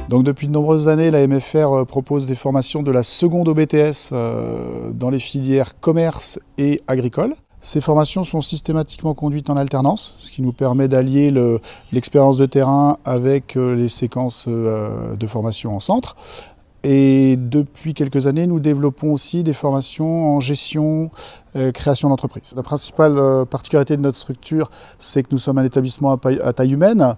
Donc depuis de nombreuses années, la MFR propose des formations de la seconde au BTS dans les filières commerce et agricole. Ces formations sont systématiquement conduites en alternance, ce qui nous permet d'allier l'expérience de terrain avec les séquences de formation en centre. Et depuis quelques années, nous développons aussi des formations en gestion, création d'entreprise. La principale particularité de notre structure, c'est que nous sommes un établissement à taille humaine.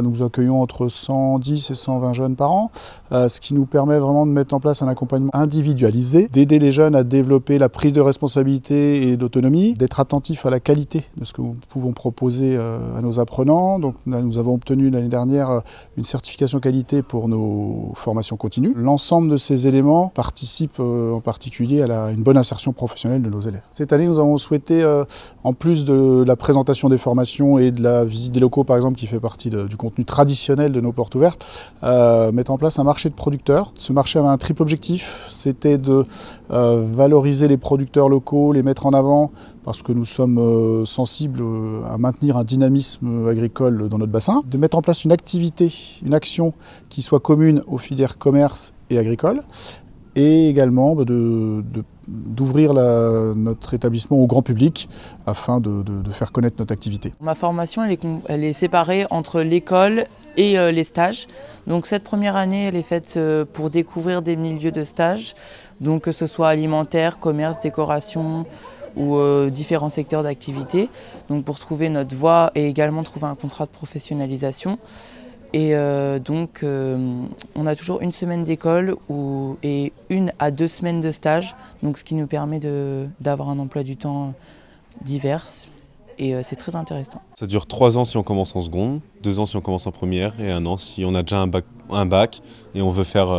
Nous accueillons entre 110 et 120 jeunes par an, ce qui nous permet vraiment de mettre en place un accompagnement individualisé, d'aider les jeunes à développer la prise de responsabilité et d'autonomie, d'être attentifs à la qualité de ce que nous pouvons proposer à nos apprenants. Donc nous avons obtenu l'année dernière une certification qualité pour nos formations continues. L'ensemble de ces éléments participent en particulier à une bonne insertion professionnelle de nos élèves. Cette année, nous avons souhaité, en plus de la présentation des formations et de la visite des locaux, par exemple, qui fait partie du contenu traditionnel de nos portes ouvertes, mettre en place un marché de producteurs. Ce marché avait un triple objectif, c'était de valoriser les producteurs locaux, les mettre en avant, parce que nous sommes sensibles à maintenir un dynamisme agricole dans notre bassin, de mettre en place une activité, une action qui soit commune aux filières commerce et agricole, et également d'ouvrir notre établissement au grand public afin de faire connaître notre activité. Ma formation elle est séparée entre l'école et les stages. Donc cette première année elle est faite pour découvrir des milieux de stage, donc que ce soit alimentaire, commerce, décoration ou différents secteurs d'activité, donc pour trouver notre voie et également trouver un contrat de professionnalisation. Et donc on a toujours une semaine d'école et 1 à 2 semaines de stage, donc ce qui nous permet d'avoir un emploi du temps divers et c'est très intéressant. Ça dure 3 ans si on commence en seconde, 2 ans si on commence en première et 1 an si on a déjà un bac et on veut faire,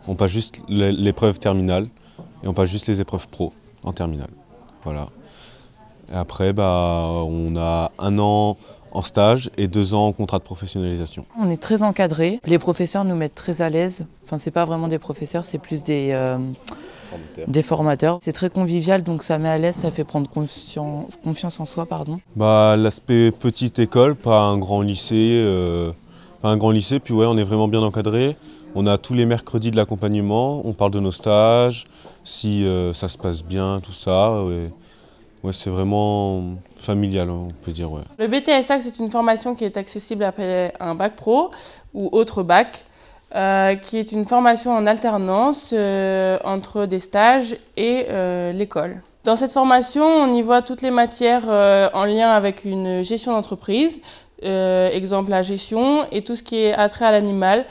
on passe juste l'épreuve terminale et on passe juste les épreuves pro en terminale. Voilà. Et après on a 1 an en stage et 2 ans en contrat de professionnalisation. On est très encadré, les professeurs nous mettent très à l'aise, enfin c'est pas vraiment des professeurs, c'est plus des formateurs. C'est très convivial donc ça met à l'aise, ça fait prendre confiance en soi. L'aspect petite école, pas un grand lycée, puis ouais on est vraiment bien encadré. On a tous les mercredis de l'accompagnement, on parle de nos stages, si ça se passe bien, tout ça. Ouais, c'est vraiment familial, on peut dire. Ouais. Le BTSA, c'est une formation qui est accessible après un bac pro ou autre bac, qui est une formation en alternance entre des stages et l'école. Dans cette formation, on y voit toutes les matières en lien avec une gestion d'entreprise, exemple la gestion, et tout ce qui est attrait à l'animal,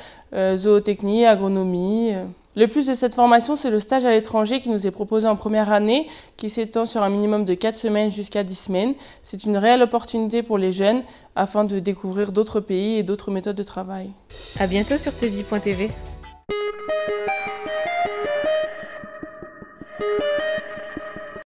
zootechnie, agronomie. Le plus de cette formation, c'est le stage à l'étranger qui nous est proposé en première année, qui s'étend sur un minimum de 4 semaines jusqu'à 10 semaines. C'est une réelle opportunité pour les jeunes afin de découvrir d'autres pays et d'autres méthodes de travail. À bientôt sur tvie.tv.